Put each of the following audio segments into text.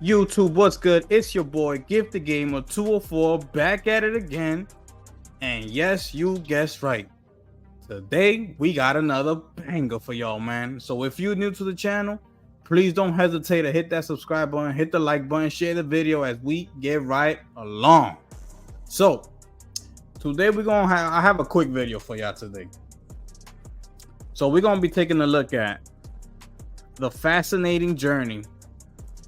YouTube, what's good? It's your boy Gift the Gamer 204 back at it again. And yes, you guessed right. Today we got another banger for y'all, man. So if you're new to the channel, please don't hesitate to hit that subscribe button, hit the like button, share the video as we get right along. So today I have a quick video for y'all today. So we're gonna be taking a look at the fascinating journey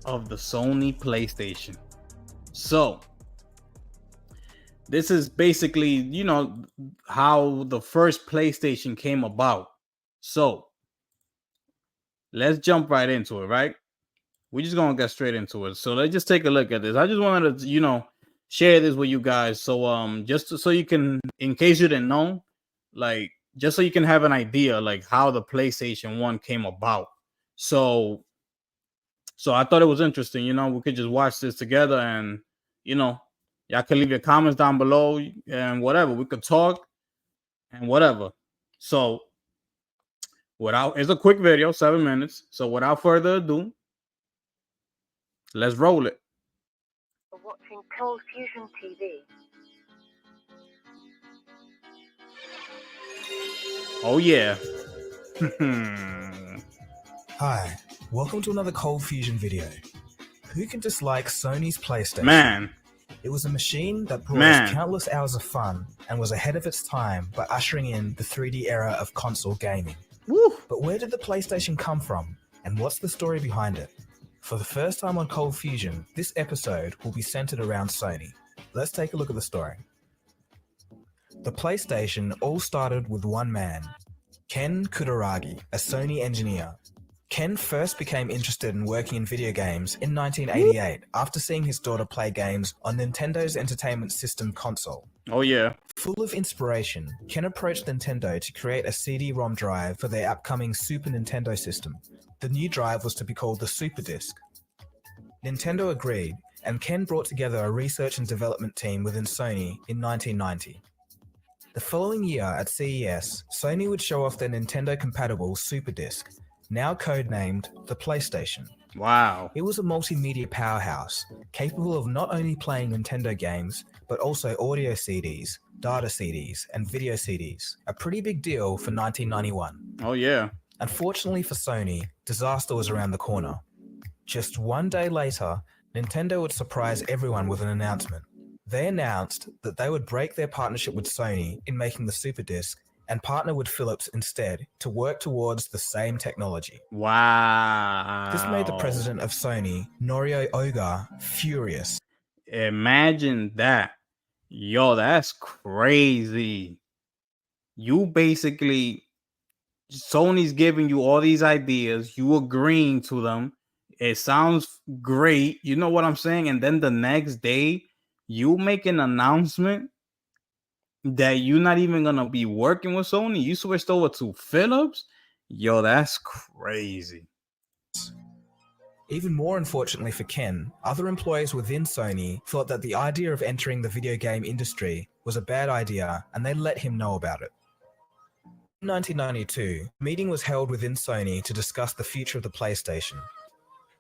of the Sony PlayStation. So this is basically, how the first PlayStation came about. So let's jump right into it, right? We're just gonna get straight into it. So let's just take a look at this. I just wanted to, share this with you guys. So so you can, in case you didn't know, like just so you can have an idea like how the PlayStation 1 came about. So I thought it was interesting, we could just watch this together and y'all can leave your comments down below and whatever. We could talk and whatever. So it's a quick video, 7 minutes. So without further ado, let's roll it. Watching Cold Fusion TV. Oh yeah. Hi, welcome to another Cold Fusion video. Who can dislike Sony's PlayStation? Man. It was a machine that brought us countless hours of fun and was ahead of its time by ushering in the 3D era of console gaming. Woo. But where did the PlayStation come from, and what's the story behind it? For the first time on Cold Fusion, this episode will be centered around Sony. Let's take a look at the story. The PlayStation all started with one man, Ken Kutaragi, a Sony engineer. Ken first became interested in working in video games in 1988 after seeing his daughter play games on Nintendo's Entertainment System console. Oh yeah. Full of inspiration, Ken approached Nintendo to create a CD-ROM drive for their upcoming Super Nintendo system. The new drive was to be called the Super Disc. Nintendo agreed, and Ken brought together a research and development team within Sony in 1990. The following year at CES, Sony would show off their Nintendo-compatible Super Disc, now codenamed the PlayStation. Wow. It was a multimedia powerhouse, capable of not only playing Nintendo games, but also audio CDs, data CDs, and video CDs. A pretty big deal for 1991. Oh yeah. Unfortunately for Sony, disaster was around the corner. Just one day later, Nintendo would surprise everyone with an announcement. They announced that they would break their partnership with Sony in making the Super Disc and partner with Philips instead to work towards the same technology. Wow. This made the president of Sony, Norio Oga, furious. Imagine that. Yo, that's crazy. You basically, Sony's giving you all these ideas, you agreeing to them. It sounds great. You know what I'm saying? And then the next day, you make an announcement that you're not even gonna be working with Sony. You switched over to Philips. Yo, that's crazy. Even more unfortunately for Ken, other employees within Sony thought that the idea of entering the video game industry was a bad idea, and they let him know about it. In 1992, a meeting was held within Sony to discuss the future of the PlayStation.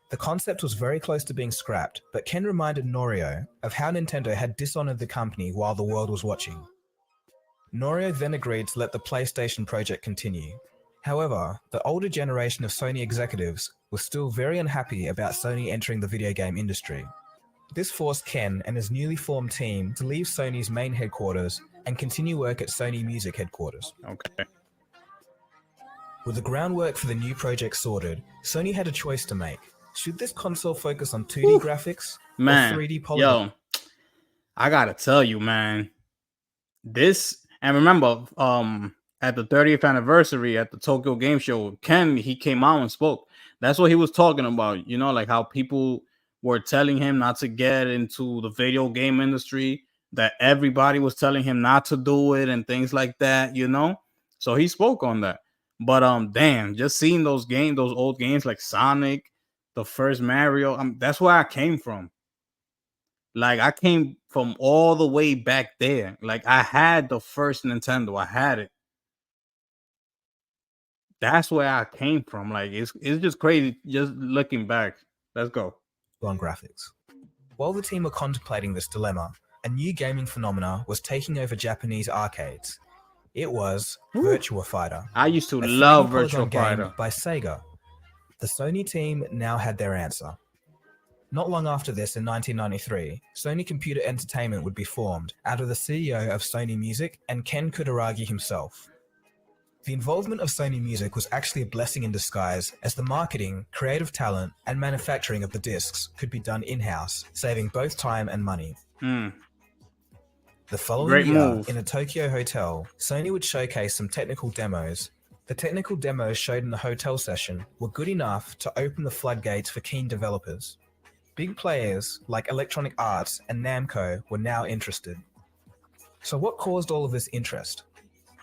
The concept was very close to being scrapped, but Ken reminded Norio of how Nintendo had dishonored the company while the world was watching. Norio then agreed to let the PlayStation project continue. However, the older generation of Sony executives was still very unhappy about Sony entering the video game industry. This forced Ken and his newly formed team to leave Sony's main headquarters and continue work at Sony Music headquarters. Okay. With the groundwork for the new project sorted, Sony had a choice to make. Should this console focus on 2D graphics or 3D polygons? Yo, I gotta tell you, man. This, and remember, at the 30th anniversary at the Tokyo Game Show, Ken, he came out and spoke. That's what he was talking about, like how people were telling him not to get into the video game industry, that everybody was telling him not to do it and things like that, So he spoke on that. But damn, just seeing those old games like Sonic, the first Mario, that's where I came from. Like, I came from all the way back there. Like, I had the first Nintendo. I had it. That's where I came from. Like, it's just crazy just looking back. Let's go. on graphics. While the team were contemplating this dilemma, a new gaming phenomena was taking over Japanese arcades. It was Ooh. Virtua Fighter, I used to a love 3D Virtua polygon game Fighter. by Sega. The Sony team now had their answer. Not long after this, in 1993, Sony Computer Entertainment would be formed out of the CEO of Sony Music and Ken Kutaragi himself. The involvement of Sony Music was actually a blessing in disguise, as the marketing, creative talent, and manufacturing of the discs could be done in-house, saving both time and money. The following Great year, move. in a Tokyo hotel, Sony would showcase some technical demos. The technical demos showed in the hotel session were good enough to open the floodgates for keen developers. Big players like Electronic Arts and Namco were now interested. So what caused all of this interest?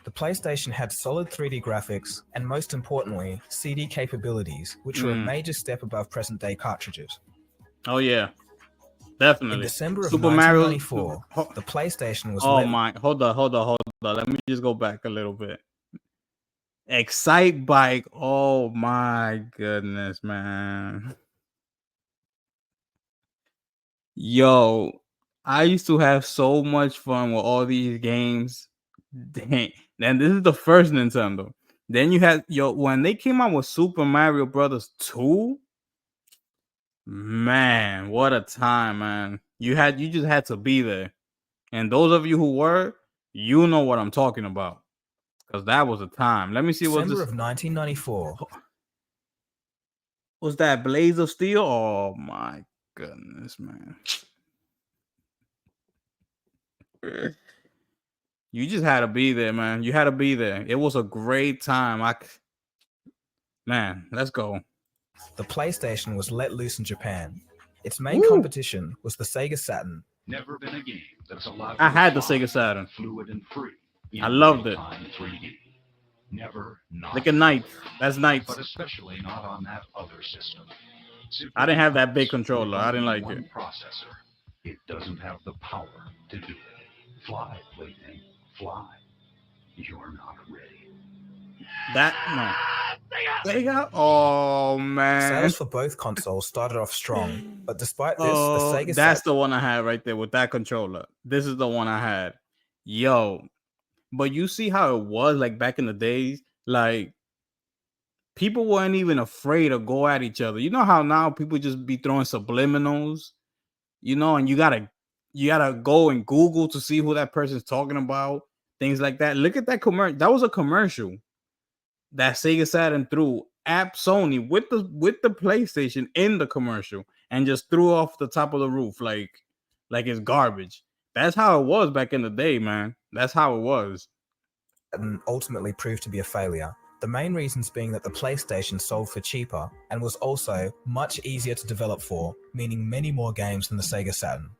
The PlayStation had solid 3D graphics and, most importantly, CD capabilities, which were a major step above present-day cartridges. Oh yeah, definitely. In December of Super Mario. 1994, the PlayStation was Oh my, hold on. Let me just go back a little bit. Excite Bike. Oh my goodness, man. Yo, I used to have so much fun with all these games. Dang. Then this is the first Nintendo. Then you had when they came out with Super Mario Brothers 2. Man, what a time, man. You just had to be there. And those of you who were, you know what I'm talking about. Because that was a time. Let me see what December this of 1994. was. That Blaze of Steel? Oh my goodness, man. You just had to be there, man. You had to be there. It was a great time. Man, let's go. The PlayStation was let loose in Japan. Its main competition was the Sega Saturn. Never been a game that's allowed. I had the Sega Saturn. Fluid and free. I loved it. 3D. Never not. Look at Knights. That's Knights. But especially not on that other system. I didn't have that big controller. I didn't like it. Processor. It doesn't have the power to do it. Fly, plaything. Fly. You're not ready. Sega? Oh man. Sales for both consoles started off strong, but despite this, the Sega that's the one I had right there with that controller. This is the one I had. Yo, but you see how it was like back in the days? Like people weren't even afraid to go at each other. You know how now people just be throwing subliminals, and you gotta go and Google to see who that person's talking about, things like that. Look at that commercial. That was a commercial that Sega Saturn threw at Sony with the PlayStation in the commercial and just threw off the top of the roof like it's garbage. That's how it was back in the day, man. That's how it was. And ultimately proved to be a failure. The main reasons being that the PlayStation sold for cheaper and was also much easier to develop for, meaning many more games than the Sega Saturn.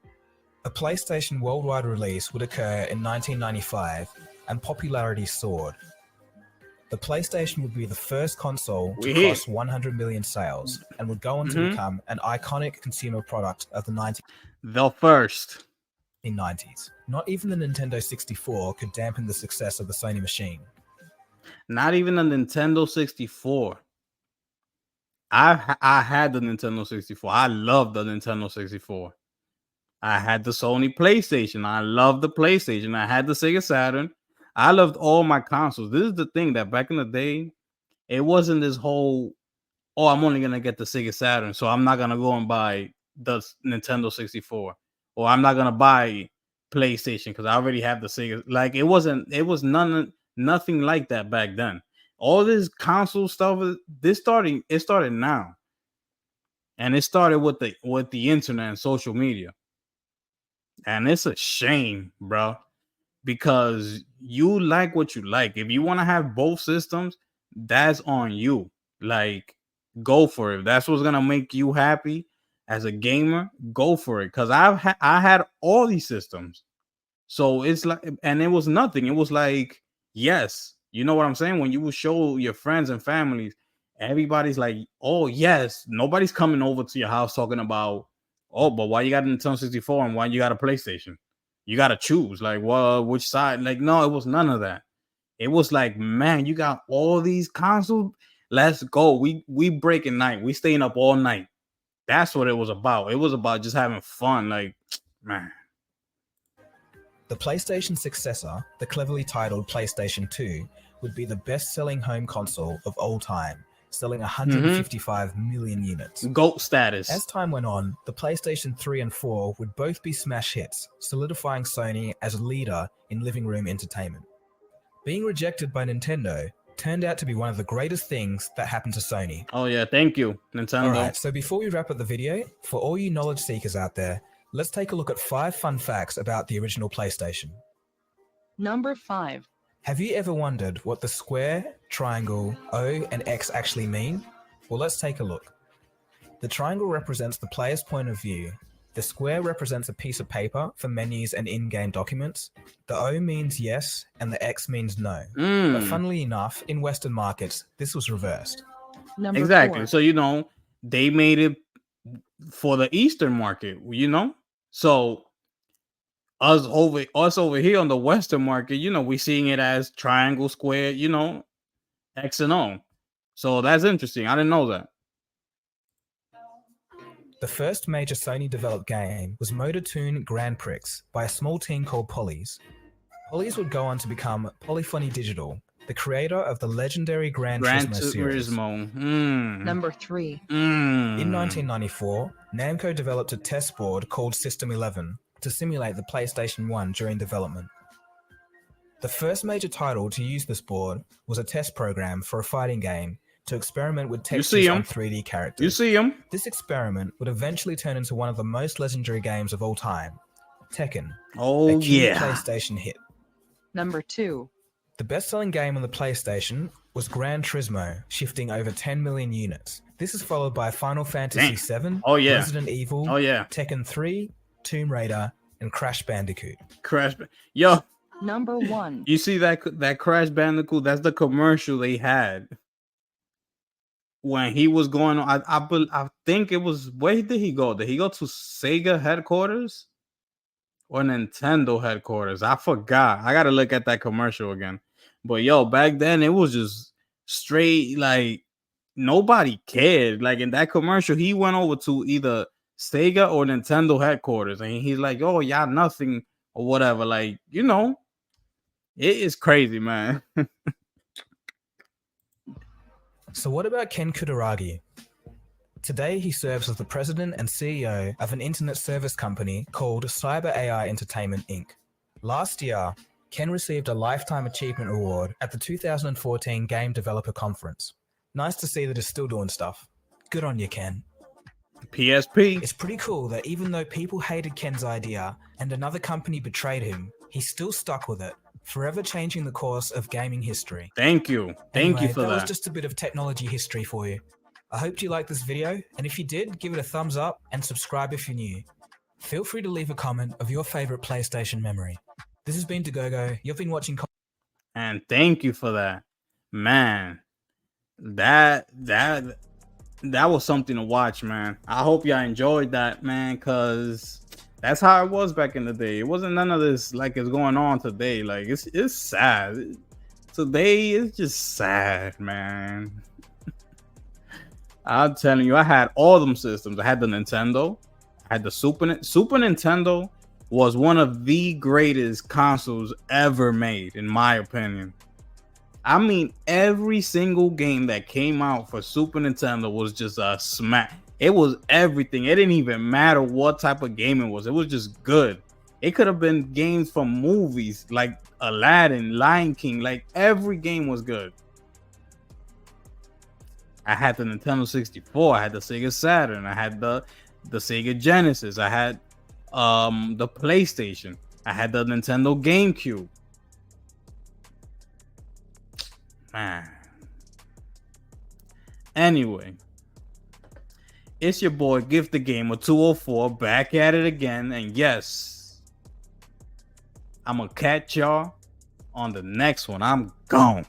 A PlayStation worldwide release would occur in 1995 and popularity soared. The PlayStation would be the first console to cross 100 million sales and would go on to become an iconic consumer product of the 1990s. Not even the Nintendo 64 could dampen the success of the Sony machine. Not even the Nintendo 64. I had the Nintendo 64. I loved the Nintendo 64. I had the Sony PlayStation. I loved the PlayStation. I had the Sega Saturn. I loved all my consoles. This is the thing that back in the day, it wasn't this whole, I'm only going to get the Sega Saturn, so I'm not going to go and buy the Nintendo 64. Or I'm not going to buy PlayStation because I already have the Sega. Like, it was nothing like that back then. All this console stuff, it started now. And it started with the internet and social media. And it's a shame, bro. Because you like what you like. If you want to have both systems, that's on you. Like, go for it. If that's what's gonna make you happy as a gamer, go for it. Because I had all these systems, so it's like, and it was nothing. It was like, yes, you know what I'm saying. When you would show your friends and families, everybody's like, oh yes, nobody's coming over to your house talking about, oh, but why you got a Nintendo 64 and why you got a PlayStation? You got to choose, like, well, which side? Like, no, it was none of that. It was like, man, you got all these consoles. Let's go. We breaking night. We staying up all night. That's what it was about. It was about just having fun. Like, man. The PlayStation successor, the cleverly titled PlayStation 2, would be the best-selling home console of all time, selling 155 million units. GOAT status. As time went on, the PlayStation 3 and 4 would both be smash hits, solidifying Sony as a leader in living room entertainment. Being rejected by Nintendo turned out to be one of the greatest things that happened to Sony. Oh yeah, thank you, Nintendo. Alright, so before we wrap up the video, for all you knowledge seekers out there, let's take a look at 5 fun facts about the original PlayStation. Number 5. Have you ever wondered what the square, triangle, O, and X actually mean? Well, let's take a look. The triangle represents the player's point of view. The square represents a piece of paper for menus and in-game documents. The O means yes, and the X means no. But funnily enough, in Western markets, this was reversed. Number Exactly. 4. So, you know, they made it for the Eastern market, you know? So us over here on the Western market, you know, we seeing it as triangle, square, you know, X and O. So that's interesting. I didn't know that. The first major Sony developed game was Motor Toon Grand Prix by a small team called Polys. Polys would go on to become Polyphony Digital, the creator of the legendary Gran Turismo series. Number 3. In 1994, Namco developed a test board called System 11 to simulate the PlayStation 1 during development. The first major title to use this board was a test program for a fighting game to experiment with textures on 3D characters. You see him? This experiment would eventually turn into one of the most legendary games of all time, Tekken. Oh a key yeah. PlayStation hit. Number 2. The best-selling game on the PlayStation was Gran Turismo, shifting over 10 million units. This is followed by Final Fantasy VII, Oh yeah. Resident Evil, Oh yeah. Tekken 3, Tomb Raider, and Crash Bandicoot. Yo, Number 1. you see that Crash Bandicoot? That's the commercial they had when he was going on. I think it was, where did he go? Did he go to Sega headquarters or Nintendo headquarters? I forgot. I gotta look at that commercial again. But yo, back then it was just straight, like nobody cared. Like in that commercial, he went over to either Sega or Nintendo headquarters, and he's like, "Oh, y'all nothing or whatever." Like, you know, it is crazy, man. So what about Ken Kutaragi? Today, he serves as the president and CEO of an internet service company called Cyber AI Entertainment Inc. Last year, Ken received a Lifetime Achievement Award at the 2014 Game Developer Conference. Nice to see that he's still doing stuff. Good on you, Ken. PSP. It's pretty cool that even though people hated Ken's idea and another company betrayed him, he still stuck with it, forever changing the course of gaming history. Thank you. Thank you for that that. was just a bit of technology history for you. I hope you liked this video, and if you did, give it a thumbs up and subscribe if you're new. Feel free to leave a comment of your favorite PlayStation memory. This has been Dagogo. You've been watching. And thank you for that, man. That was something to watch, man. I hope y'all enjoyed that, man, because that's how it was back in the day. It wasn't none of this like it's going on today. Like it's sad. Today is just sad, man. I'm telling you, I had all them systems. I had the Nintendo. I had the Super Nintendo was one of the greatest consoles ever made, in my opinion. I mean, every single game that came out for Super Nintendo was just a smack. It was everything. It didn't even matter what type of game it was. It was just good. It could have been games from movies like Aladdin, Lion King. Like every game was good. I had the Nintendo 64. I had the Sega Saturn. I had the Sega Genesis. I had the PlayStation. I had the Nintendo GameCube. Man. Anyway, it's your boy Gift the Gamer 204 back at it again, and yes, I'm gonna catch y'all on the next one. I'm gone.